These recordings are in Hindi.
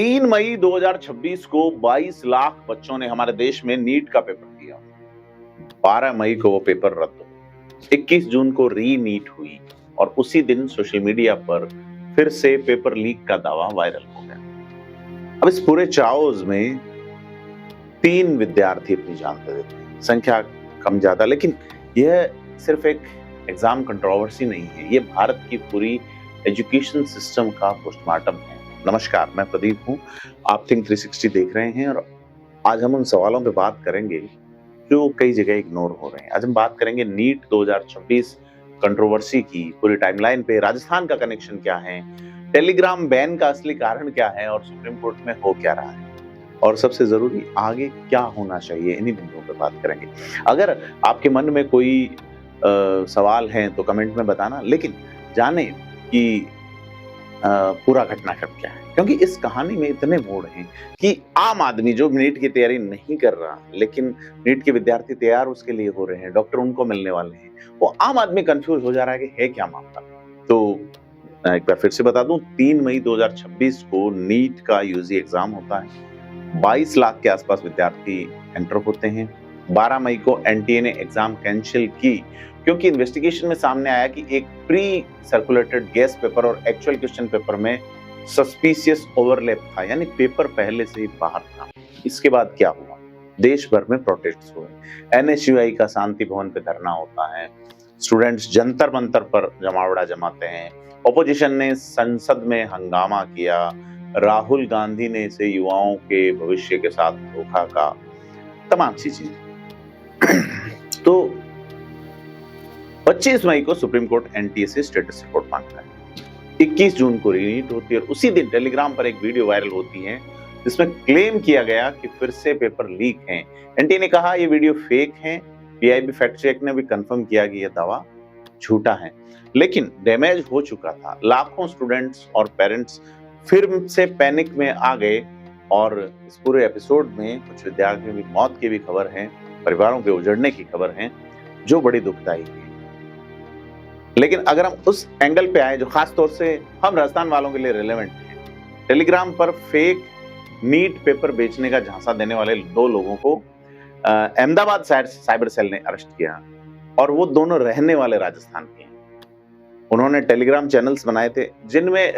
3 मई 2026 को 22 लाख बच्चों ने हमारे देश में नीट का पेपर दिया। 12 मई को वो पेपर रद्द हो, 21 जून को री नीट हुई और उसी दिन सोशल मीडिया पर फिर से पेपर लीक का दावा वायरल हो गया। अब इस पूरे चाओज में 3 विद्यार्थी अपनी जान दे देते हैं। संख्या कम ज्यादा, लेकिन यह सिर्फ एक एग्जाम कंट्रोवर्सी नहीं है, ये भारत की पूरी एजुकेशन सिस्टम का पोस्टमार्टम है। नमस्कार, मैं प्रदीप हूं, आप थिंक 360 देख रहे हैं और आज हम उन सवालों पे बात करेंगे जो कई जगह इग्नोर हो रहे हैं। आज हम बात करेंगे नीट 2026 कंट्रोवर्सी की पूरी टाइमलाइन पे, राजस्थान का कनेक्शन क्या है, टेलीग्राम बैन का असली कारण क्या है और सुप्रीम कोर्ट में हो क्या रहा है, और सबसे जरूरी आगे क्या होना चाहिए। इन्हीं बिंदुओं पे बात करेंगे। अगर आपके मन में कोई सवाल है तो कमेंट में बताना, लेकिन जाने कि पूरा घटनाक्रम क्या है, क्योंकि इस कहानी में इतने मोड़ हैं कि आम आदमी जो नीट की तैयारी नहीं कर रहा, लेकिन नीट के विद्यार्थी तैयार उसके लिए हो रहे हैं, डॉक्टर उनको मिलने वाले हैं, वो आम आदमी कंफ्यूज हो जा रहा है कि है क्या मामला। तो एक बार फिर से बता दूं, 3 मई 2026 को नीट का यूजी एग्जाम होता है। 22 लाख के आसपास विद्यार्थी एंटर होते हैं। 12 मई को एनटीए ने एग्जाम कैंसिल की क्योंकि इन्वेस्टिगेशन में सामने आया कि एक प्री सर्कुलेटेड गेस पेपर और एक्चुअल क्वेश्चन पेपर में सस्पिशियस ओवरलैप था, यानी पेपर पहले से ही बाहर था। इसके बाद क्या हुआ? देश भर में प्रोटेस्ट हुए, एनएसयूआई का शांति भवन पे धरना होता है, स्टूडेंट्स जंतर मंतर पर जमावड़ा जमाते हैं, ऑपोजिशन ने संसद में हंगामा किया, राहुल गांधी ने इसे युवाओं के भविष्य के साथ धोखा का, तमाम सी चीजें। तो 25 मई को सुप्रीम कोर्ट एनटीए से स्टेटस रिपोर्ट मांगता है। 21 जून को रीनीट होती है और उसी दिन टेलीग्राम पर एक वीडियो वायरल होती है जिसमें क्लेम किया गया कि फिर से पेपर लीक हैं। एनटीए ने कहा ये वीडियो फेक है। पीआईबी फैक्ट चेक ने भी कंफर्म किया कि यह दावा झूठा है, लेकिन डैमेज हो चुका था। लाखों स्टूडेंट्स और पेरेंट्स फिर से पैनिक में आ गए और इस पूरे एपिसोड में कुछ विद्यार्थियों की मौत की भी खबर है, परिवारों के उजड़ने की खबर है, जो बड़ी दुखदायी है। लेकिन अगर हम उस एंगल पे आए जो खास तौर से हम राजस्थान वालों के लिए रिलेवेंट है, टेलीग्राम पर फेक नीट पेपर बेचने का झांसा देने वाले 2 लोगों को अहमदाबाद साइबर सेल ने अरेस्ट किया और वो दोनों रहने वाले राजस्थान के हैं। उन्होंने टेलीग्राम चैनल्स बनाए थे जिनमें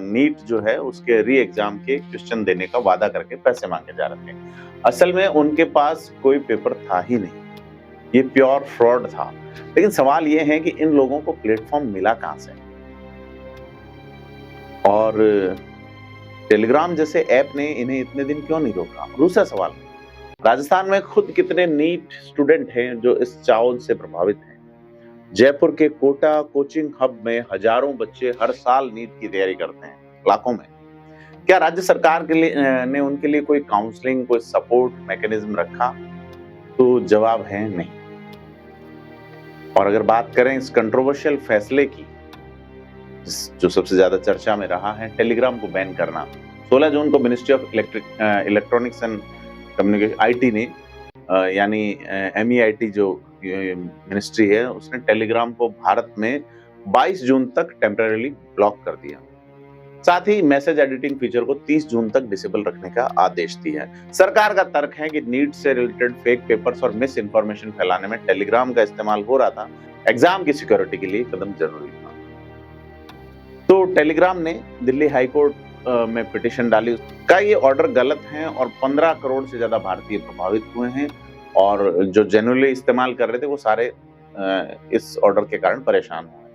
नीट जो है उसके री एग्जाम के क्वेश्चन देने का वादा करके पैसे मांगे जा रहे थे। असल में उनके पास कोई पेपर था ही नहीं, ये प्योर फ्रॉड था। लेकिन सवाल ये है कि इन लोगों को प्लेटफॉर्म मिला कहां से, और टेलीग्राम जैसे ऐप ने इन्हें इतने दिन क्यों नहीं रोका? दूसरा सवाल, राजस्थान में खुद कितने नीट स्टूडेंट हैं जो इस चावल से प्रभावित हैं? जयपुर के कोटा कोचिंग हब में हजारों बच्चे हर साल नीट की तैयारी करते हैं, लाखों में। क्या राज्य सरकार के लिए ने उनके लिए कोई काउंसलिंग, कोई सपोर्ट मैकेनिज्म रखा? तो जवाब है नहीं। और अगर बात करें इस कंट्रोवर्शियल फैसले की, जो सबसे ज्यादा चर्चा में रहा है, टेलीग्राम को बैन करना, 16 जून को ministry of electronics and communication IT ने यानी MEIT जो मिनिस्ट्री है, उसने टेलीग्राम को भारत में 22 जून तक टेम्परेरी ब्लॉक कर दिया। साथ ही मैसेज एडिटिंग फीचर को 30 जून तक डिसेबल रखने का आदेश दिया है। सरकार का तर्क है कि नीट से रिलेटेड फेक पेपर्स और मिस इन्फॉर्मेशन फैलाने में टेलीग्राम का इस्तेमाल हो रहा था। एग्जाम की सिक्योरिटी के लिए कदम जरूरी था। तो टेलीग्राम ने दिल्ली हाई कोर्ट में पिटीशन डाली। का ये ऑर्डर गलत है और 15 करोड़ से ज्यादा भारतीय प्रभावित हुए हैं और जो जेन्युइनली इस्तेमाल कर रहे थे वो सारे इस ऑर्डर के कारण परेशान हुए।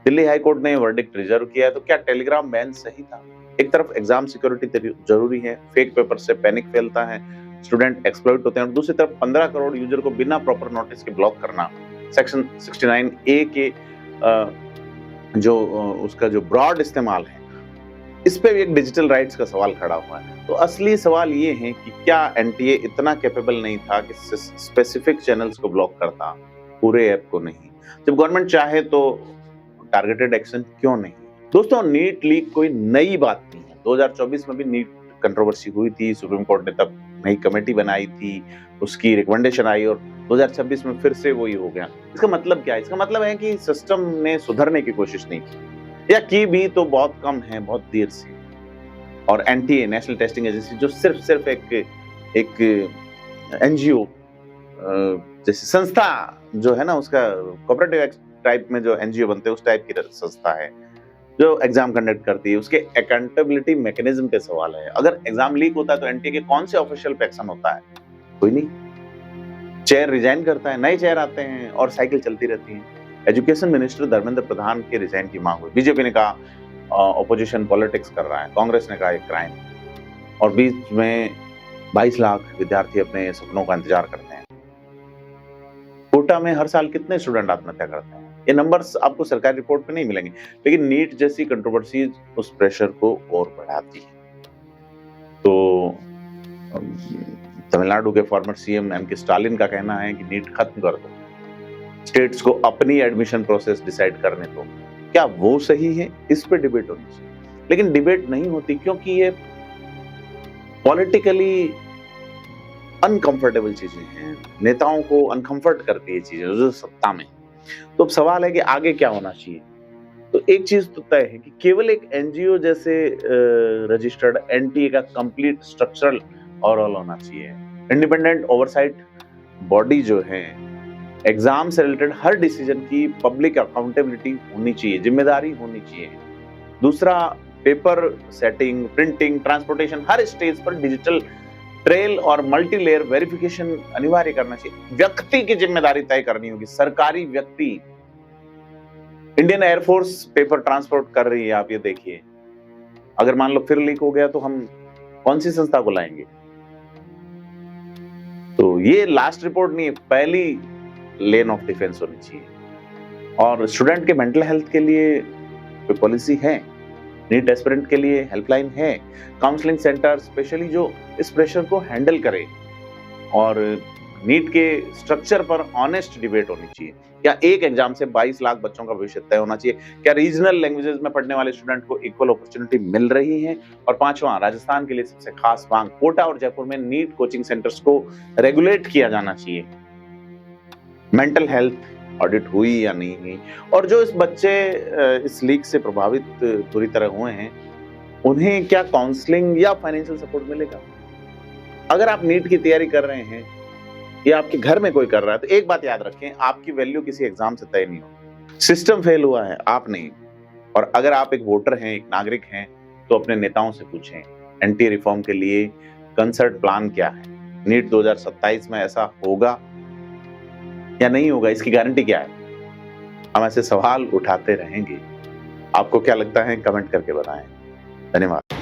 दिल्ली हाई कोर्ट ने वर्डिक्ट रिजर्व किया है। तो क्या टेलीग्राम बैन सही था? एक तरफ एग्जाम सिक्योरिटी जरूरी है, फेक पेपर से पैनिक फैलता है, स्टूडेंट एक्सप्लॉइट होते हैं, और दूसरी तरफ 15 करोड़ यूजर को बिना प्रॉपर नोटिस के ब्लॉक करना, सेक्शन 69A के जो उसका जो ब्रॉड इस्तेमाल है, इस पे भी एक डिजिटल राइट्स का सवाल खड़ा हुआ है। तो असली सवाल ये है कि क्या एनटीए इतना कैपेबल नहीं था कि स्पेसिफिक चैनल्स को ब्लॉक करता, पूरे ऐप को नहीं? जब गवर्नमेंट चाहे तो टारगेटेड एक्शन क्यों नहीं? दोस्तों, नीट लीक कोई नई बात नहीं है। 2024 में भी नीट कंट्रोवर्सी हुई थी, सुप्रीम कोर्ट ने तब नई कमेटी बनाई थी, उसकी रिकमेंडेशन आई और 2026 में फिर से वही हो गया। इसका मतलब क्या है? इसका मतलब है कि सिस्टम ने सुधरने की कोशिश नहीं की, या की भी तो बहुत कम है, बहुत देर से। और एनटीए, नेशनल टेस्टिंग एजेंसी, जो सिर्फ एक एनजीओ जैसी संस्था जो है ना, उसका कोऑपरेटिव टाइप में जो एनजीओ बनते हैं उस टाइप की संस्था है जो एग्जाम कंडक्ट करती है, उसके अकाउंटेबिलिटी मैकेनिज्म पे सवाल है। अगर एग्जाम लीक होता है तो एनटीए के कौन से ऑफिशियल पे एक्शन होता है? कोई नहीं। चेयर रिजाइन करता है, नए चेयर आते हैं और साइकिल चलती रहती है। एजुकेशन मिनिस्टर धर्मेंद्र प्रधान के रिजाइन की मांग हुई। बीजेपी ने कहा ऑपोजिशन पॉलिटिक्स कर रहा है, कांग्रेस ने कहा एक क्राइम, और बीच में 22 लाख विद्यार्थी अपने सपनों का इंतजार करते हैं। कोटा में हर साल कितने स्टूडेंट आत्महत्या करते हैं? ये नंबर्स आपको सरकारी रिपोर्ट पे नहीं मिलेंगे, लेकिन नीट जैसी कंट्रोवर्सीज उस प्रेशर को और बढ़ाती है। तो तमिलनाडु के फॉर्मर सीएम एम के स्टालिन का कहना है कि नीट खत्म कर दो, स्टेट्स को अपनी एडमिशन प्रोसेस डिसाइड करने दो। क्या वो सही है? इस पे डिबेट होनी चाहिए, लेकिन डिबेट नहीं होती क्योंकि ये पॉलिटिकली अनकंफर्टेबल चीजें हैं, नेताओं को अनकंफर्ट करती है चीजें जो सत्ता में। तो अब सवाल है कि आगे क्या होना चाहिए। तो एक चीज तो तय है कि केवल एक एनजीओ जैसे रजिस्टर्ड एनटीए का कंप्लीट स्ट्रक्चरल ओवरऑल होना चाहिए। इंडिपेंडेंट ओवरसाइट बॉडी जो है, एग्जाम से रिलेटेड हर डिसीजन की पब्लिक अकाउंटेबिलिटी होनी चाहिए, जिम्मेदारी होनी चाहिए। दूसरा, पेपर सेटिंग, प्रिंटिंग, ट्रांसपोर्टेशन, हर स्टेज पर डिजिटल ट्रेल और मल्टी लेयर वेरिफिकेशन अनिवार्य करना चाहिए। व्यक्ति की जिम्मेदारी तय करनी होगी, सरकारी व्यक्ति। इंडियन एयरफोर्स पेपर ट्रांसपोर्ट कर रही है, आप ये देखिए। अगर मान लो फिर लीक हो गया तो हम कौन सी संस्था को लाएंगे? तो ये लास्ट रिपोर्ट नहीं है, पहली लेन ऑफ डिफेंस होनी चाहिए। और स्टूडेंट के मेंटल हेल्थ के लिए कोई पॉलिसी है? नीट एस्पिरेंट के लिए हेल्पलाइन है, काउंसलिंग सेंटर स्पेशली जो इस प्रेशर को हैंडल करे। और नीट के स्ट्रक्चर पर ऑनेस्ट डिबेट होनी चाहिए। क्या एक एग्जाम से 22 लाख बच्चों का भविष्य तय होना चाहिए? क्या रीजनल लैंग्वेजेस में पढ़ने वाले स्टूडेंट को इक्वल अपॉर्चुनिटी मिल रही है? और पांचवा, राजस्थान के लिए सबसे खास मांग, कोटा और जयपुर में नीट कोचिंग सेंटर्स को रेगुलेट किया जाना चाहिए। मेंटल हेल्थ ऑडिट हुई या नहीं हुई? और जो इस बच्चे इस लीक से प्रभावित पूरी तरह हुए हैं, उन्हें क्या काउंसलिंग या फाइनेंशियल सपोर्ट मिलेगा? अगर आप नीट की तैयारी कर रहे हैं या आपके घर में कोई कर रहा है, तो एक बात याद रखें, आपकी वैल्यू किसी एग्जाम से तय नहीं होती। सिस्टम फेल हुआ है, आप नहीं। और अगर आप एक वोटर हैं, एक नागरिक हैं, तो अपने नेताओं से पूछें एंटी रिफॉर्म के लिए कंसर्ट प्लान क्या है? नीट 2027 में ऐसा होगा या नहीं होगा, इसकी गारंटी क्या है? हम ऐसे सवाल उठाते रहेंगे। आपको क्या लगता है? कमेंट करके बताएं। धन्यवाद।